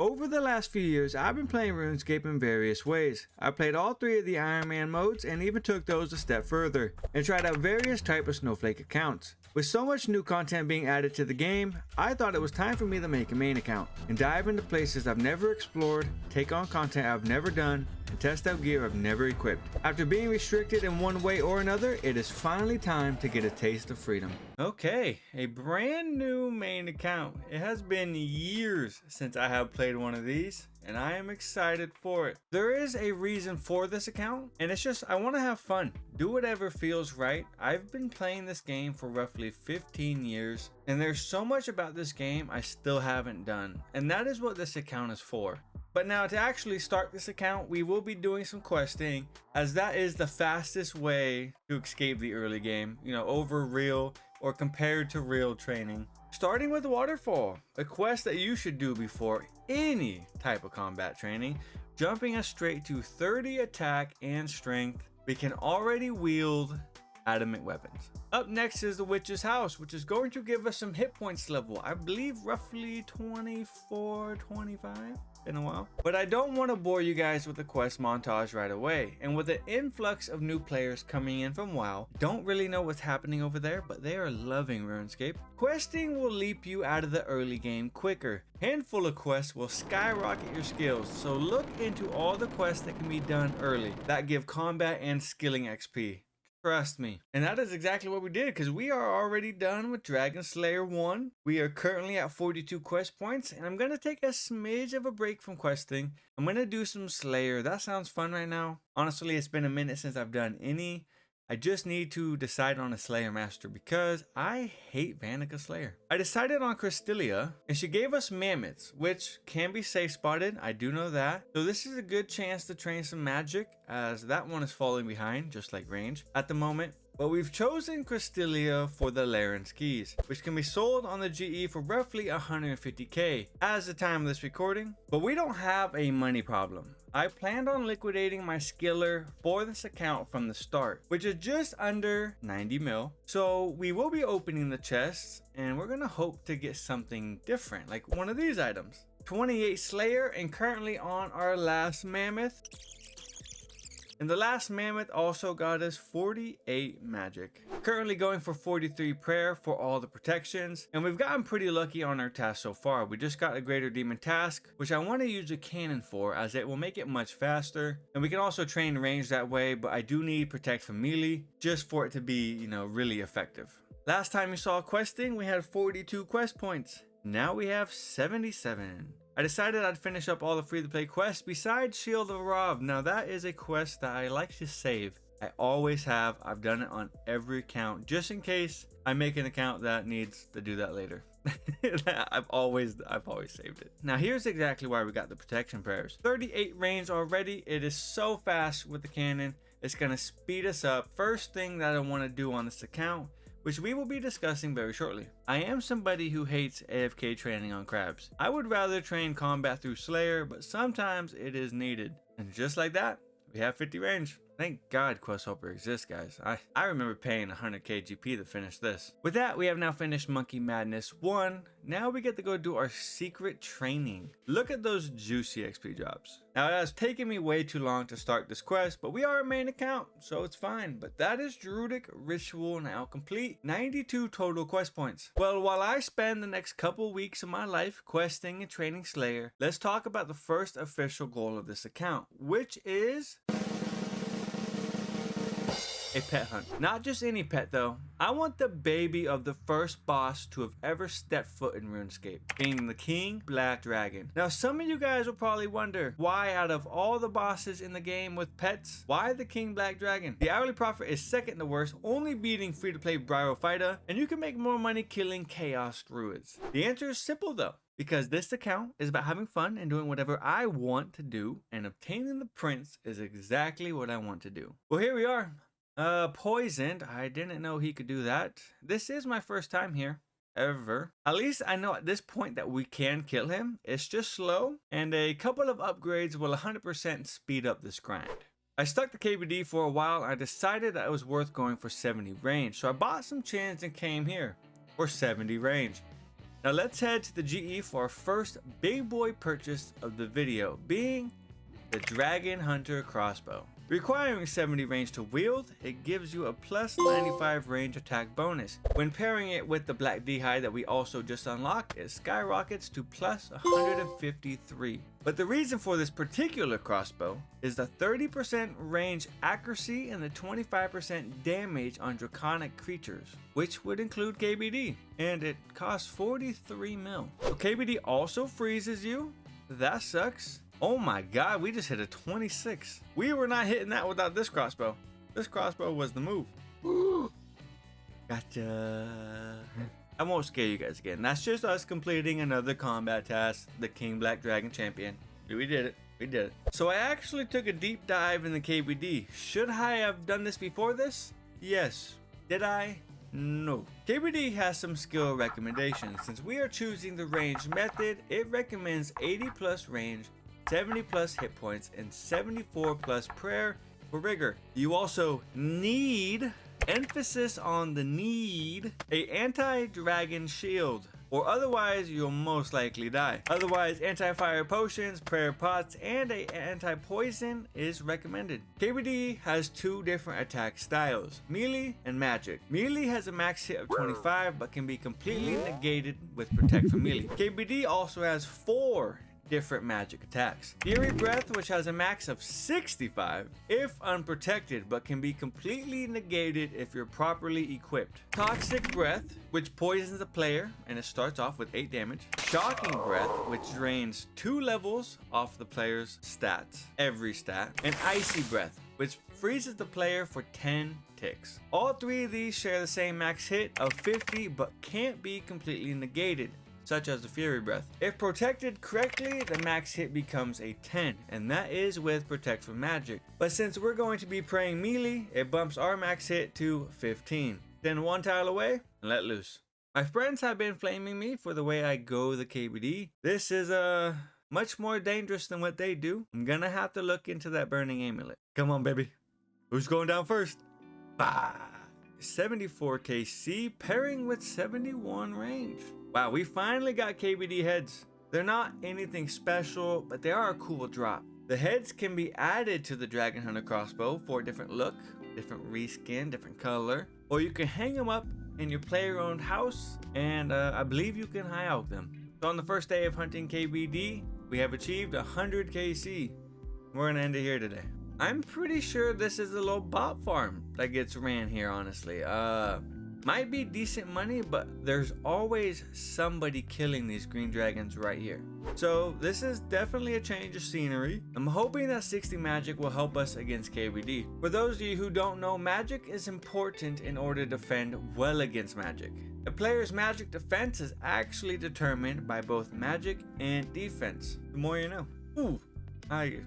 Over the last few years, I've been playing RuneScape in various ways. I played all 3 of the Iron Man modes and even took those a step further, and tried out various types of Snowflake accounts. With so much new content being added to the game, I thought it was time for me to make a main account, and dive into places I've never explored, take on content I've never done, and test out gear I've never equipped. After being restricted in one way or another, it is finally time to get a taste of freedom. Okay, a brand new main account. It has been years since I have played one of these, and I am excited for it. There is a reason for this account, and it's just I want to have fun, do whatever feels right. I've been playing this game for roughly 15 years, and there's so much about this game I still haven't done, and that is what this account is for. But now to actually start this account, we will be doing some questing, as that is the fastest way to escape the early game, over real or compared to real training. Starting with Waterfall, a quest that you should do before any type of combat training, jumping us straight to 30 attack and strength. We can already wield adamant weapons. Up next is the Witch's House, which is going to give us some hit points level. I believe roughly 24, 25. In a while, but I don't want to bore you guys with the quest montage right away, and with the influx of new players coming in from WoW, don't really know what's happening over there, but they are loving RuneScape. Questing will leap you out of the early game quicker. Handful of quests will skyrocket your skills, so look into all the quests that can be done early that give combat and skilling XP. Trust me. And that is exactly what we did, because we are already done with Dragon Slayer 1. We are currently at 42 quest points, and I'm going to take a smidge of a break from questing. I'm going to do some Slayer. That sounds fun right now. Honestly, it's been a minute since I've done any. I just need to decide on a Slayer Master because I hate Vanica Slayer. I decided on Crystalia, and she gave us Mammoths, which can be safe spotted. I do know that. So this is a good chance to train some magic, as that one is falling behind, just like range at the moment. But we've chosen Crystalia for the Laren skis, which can be sold on the GE for roughly 150k as the time of this recording. But we don't have a money problem. I planned on liquidating my skiller for this account from the start, which is just under 90 mil. So we will be opening the chests, and we're gonna hope to get something different, like one of these items. 28 Slayer, and currently on our last Mammoth. And the last Mammoth also got us 48 magic. Currently going for 43 prayer for all the protections, and we've gotten pretty lucky on our task so far. We just got a greater demon task, which I want to use a cannon for, as it will make it much faster, and we can also train range that way. But I do need protect from melee just for it to be, really effective. Last time you saw questing, we had 42 quest points. Now we have 77. I decided I'd finish up all the free-to-play quests besides Shield of Rav. Now that is a quest that I like to save. I always have. I've done it on every account, just in case I make an account that needs to do that later. I've always saved it. Now here's exactly why we got the protection prayers. 38 range already. It is so fast with the cannon. It's gonna speed us up. First thing that I want to do on this account, which we will be discussing very shortly. I am somebody who hates AFK training on crabs. I would rather train combat through Slayer, but sometimes it is needed. And just like that, we have 50 range. Thank God Quest Hopper exists, guys. I remember paying 100k GP to finish this. With that, we have now finished Monkey Madness 1. Now we get to go do our secret training. Look at those juicy XP drops. Now it has taken me way too long to start this quest, but we are a main account, so it's fine. But that is Druidic Ritual now complete. 92 total quest points. Well, while I spend the next couple weeks of my life questing and training Slayer, let's talk about the first official goal of this account, which is a pet hunt. Not just any pet though. I want the baby of the first boss to have ever stepped foot in RuneScape, being the King Black Dragon. Now some of you guys will probably wonder why out of all the bosses in the game with pets, why the King Black Dragon? The hourly profit is second to worst, only beating free-to-play Bryophyta, and you can make more money killing Chaos Druids. The answer is simple though, because this account is about having fun and doing whatever I want to do, and obtaining the prince is exactly what I want to do. Well, here we are. Poisoned. I didn't know he could do that. This is my first time here, ever. At least I know at this point that we can kill him. It's just slow, and a couple of upgrades will 100% speed up this grind. I stuck the KBD for a while, and I decided that it was worth going for 70 range. So I bought some chins and came here for 70 range. Now let's head to the GE for our first big boy purchase of the video, being the Dragon Hunter crossbow. Requiring 70 range to wield, it gives you a plus 95 range attack bonus. When pairing it with the black d'hide that we also just unlocked, it skyrockets to plus 153. But the reason for this particular crossbow is the 30% range accuracy and the 25% damage on draconic creatures, which would include KBD, and it costs 43 mil. So KBD also freezes you. That sucks. Oh my god, we just hit a 26. We were not hitting that without this crossbow. This crossbow was the move. Gotcha. I won't scare you guys again. That's just us completing another combat task, the King Black Dragon Champion. We did it. We did it. So I actually took a deep dive in the KBD. Should I have done this before this? Yes. Did I? No. KBD has some skill recommendations. Since we are choosing the range method, it recommends 80 plus range, 70 plus hit points, and 74 plus prayer for rigor. You also need, emphasis on the need, a anti-dragon shield, or otherwise you'll most likely die. Otherwise, anti-fire potions, prayer pots, and a anti-poison is recommended. KBD has two different attack styles, melee and magic. Melee has a max hit of 25 but can be completely negated with protect from melee. KBD also has 4 different magic attacks. Fury Breath, which has a max of 65 if unprotected, but can be completely negated if you're properly equipped. Toxic Breath, which poisons the player, and it starts off with 8 damage. Shocking Breath, which drains 2 levels off the player's stats, every stat. And Icy Breath, which freezes the player for 10 ticks. All 3 of these share the same max hit of 50, but can't be completely negated, such as the Fury Breath. If protected correctly, the max hit becomes a 10, and that is with Protect from Magic. But since we're going to be praying melee, it bumps our max hit to 15. Then 1 tile away and let loose. My friends have been flaming me for the way I go the KBD. This is much more dangerous than what they do. I'm gonna have to look into that burning amulet. Come on, baby. Who's going down first? Bah! 74 KC pairing with 71 range. Wow, we finally got KBD heads. They're not anything special, but they are a cool drop. The heads can be added to the Dragon Hunter crossbow for a different look, different reskin, different color, or you can hang them up in your player-owned house, and I believe you can high out them. So on the first day of hunting KBD, we have achieved 100 KC. We're gonna end it here today. I'm pretty sure this is a little bot farm that gets ran here, honestly. Might be decent money, but there's always somebody killing these green dragons right here. So this is definitely a change of scenery. I'm hoping that 60 magic will help us against KBD. For those of you who don't know, magic is important in order to defend well against magic. A player's magic defense is actually determined by both magic and defense. The more you know. Ooh, I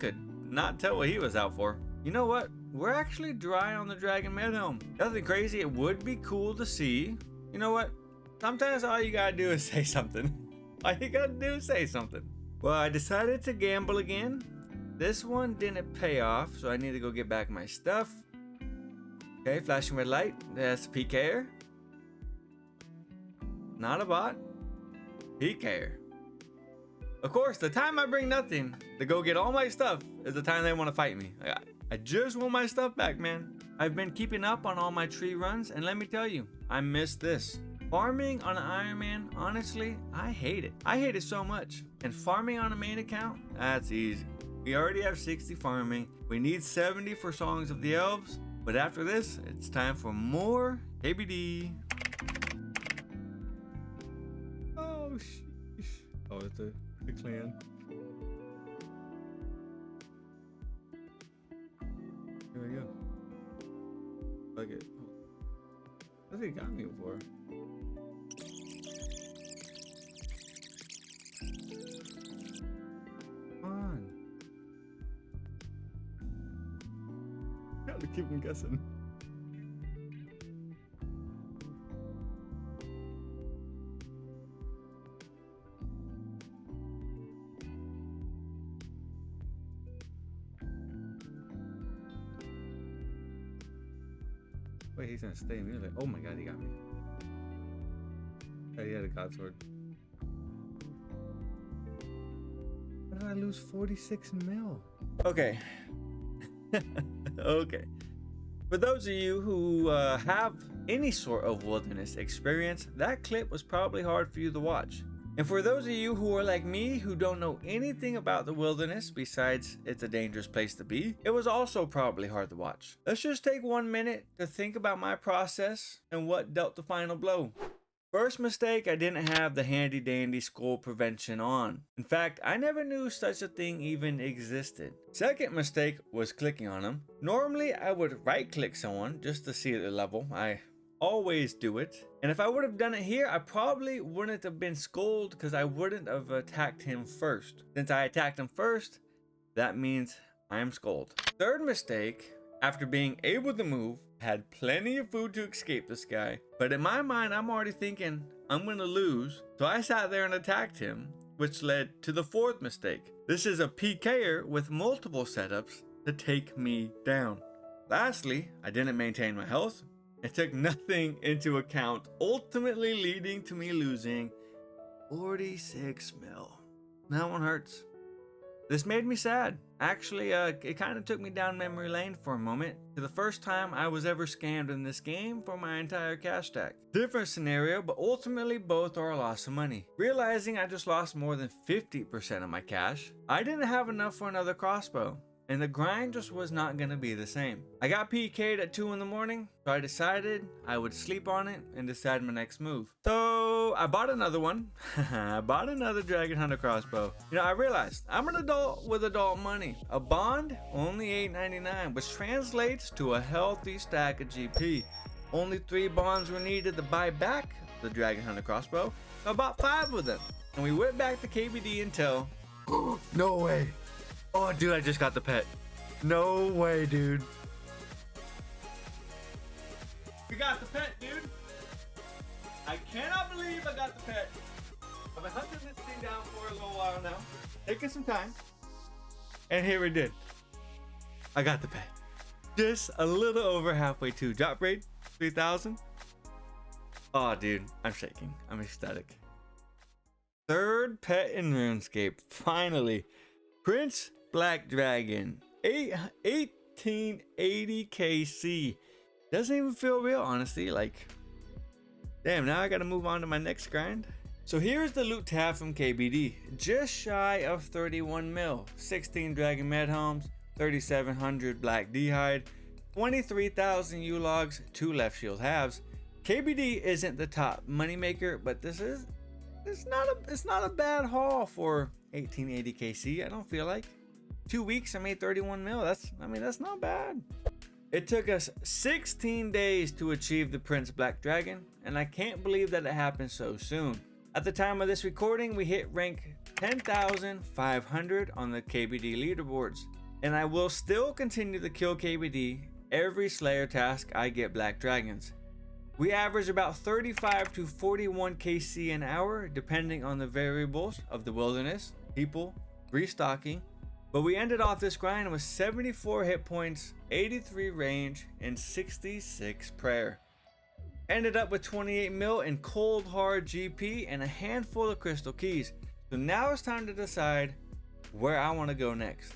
could not tell what he was out for. You know what? We're actually dry on the Dragon Medhelm. Nothing crazy. It would be cool to see. You know what? Sometimes all you gotta do is say something. All you gotta do is say something. Well, I decided to gamble again. This one didn't pay off, so I need to go get back my stuff. Okay, flashing red light. That's PKed. Not a bot. PKed. Of course, the time I bring nothing to go get all my stuff is the time they want to fight me. I just want my stuff back, man. I've been keeping up on all my tree runs, and let me tell you, I miss this. Farming on an Iron Man, honestly, I hate it. I hate it so much. And farming on a main account, that's easy. We already have 60 farming. We need 70 for Songs of the Elves. But after this, it's time for more KBD. Oh, sheesh. Oh, it's a clan. Here we go. Fuck it. What's he got me for? Come on. Gotta keep him guessing. Wait, he's gonna stay muted. Oh my god, he got me. Oh, he had a god sword. How did I lose 46 mil? Okay. Okay. For those of you who have any sort of wilderness experience, that clip was probably hard for you to watch. And for those of you who are like me, who don't know anything about the wilderness besides it's a dangerous place to be, it was also probably hard to watch. Let's just take 1 minute to think about my process and what dealt the final blow. First mistake, I didn't have the handy dandy skull prevention on. In fact, I never knew such a thing even existed. Second mistake was clicking on them. Normally, I would right click someone just to see their level. I always do it. And if I would have done it here, I probably wouldn't have been skulled because I wouldn't have attacked him first. Since I attacked him first, that means I'm skulled. Third mistake, after being able to move, had plenty of food to escape this guy, but in my mind I'm already thinking I'm gonna lose, so I sat there and attacked him, which led to the fourth mistake. This is a PKer with multiple setups to take me down. Lastly, I didn't maintain my health and took nothing into account, ultimately leading to me losing 46 mil. That one hurts. This made me sad. Actually, it kind of took me down memory lane for a moment to the first time I was ever scammed in this game for my entire cash stack. Different scenario, but ultimately both are a loss of money. Realizing I just lost more than 50% of my cash, I didn't have enough for another crossbow, and the grind just was not going to be the same. I got PK'd at 2 in the morning, so I decided I would sleep on it and decide my next move. So I bought another one. I bought another Dragon Hunter crossbow. You know, I realized I'm an adult with adult money. A bond, only $8.99, which translates to a healthy stack of GP. Only 3 bonds were needed to buy back the Dragon Hunter crossbow, so I bought 5 of them. And we went back to KBD until... No way. Oh, dude, I just got the pet. No way, dude. We got the pet, dude. I cannot believe I got the pet. I've been hunting this thing down for a little while now. Taking some time. And here we did. I got the pet. Just a little over halfway to drop rate, 3,000. Oh, dude, I'm shaking. I'm ecstatic. Third pet in RuneScape, finally. Prince Black Dragon, 1880 KC. Doesn't even feel real, honestly. Like, damn, now I gotta move on to my next grind. So here's the loot tab from KBD. Just shy of 31 mil. 16 Dragon Med Homes, 3,700 Black D-Hide, 23,000 U-Logs, 2 Left Shield Halves. KBD isn't the top moneymaker, but it's not a bad haul for 1880 KC, I don't feel like. 2 weeks, I made 31 mil. That's not bad. It took us 16 days to achieve the Prince Black Dragon, and I can't believe that it happened so soon. At the time of this recording, we hit rank 10,500 on the KBD leaderboards, and I will still continue to kill KBD every Slayer task I get Black Dragons. We average about 35 to 41 KC an hour, depending on the variables of the wilderness, people, restocking. But we ended off this grind with 74 hit points, 83 range, and 66 prayer. Ended up with 28 mil in cold hard GP and a handful of crystal keys. So now it's time to decide where I want to go next.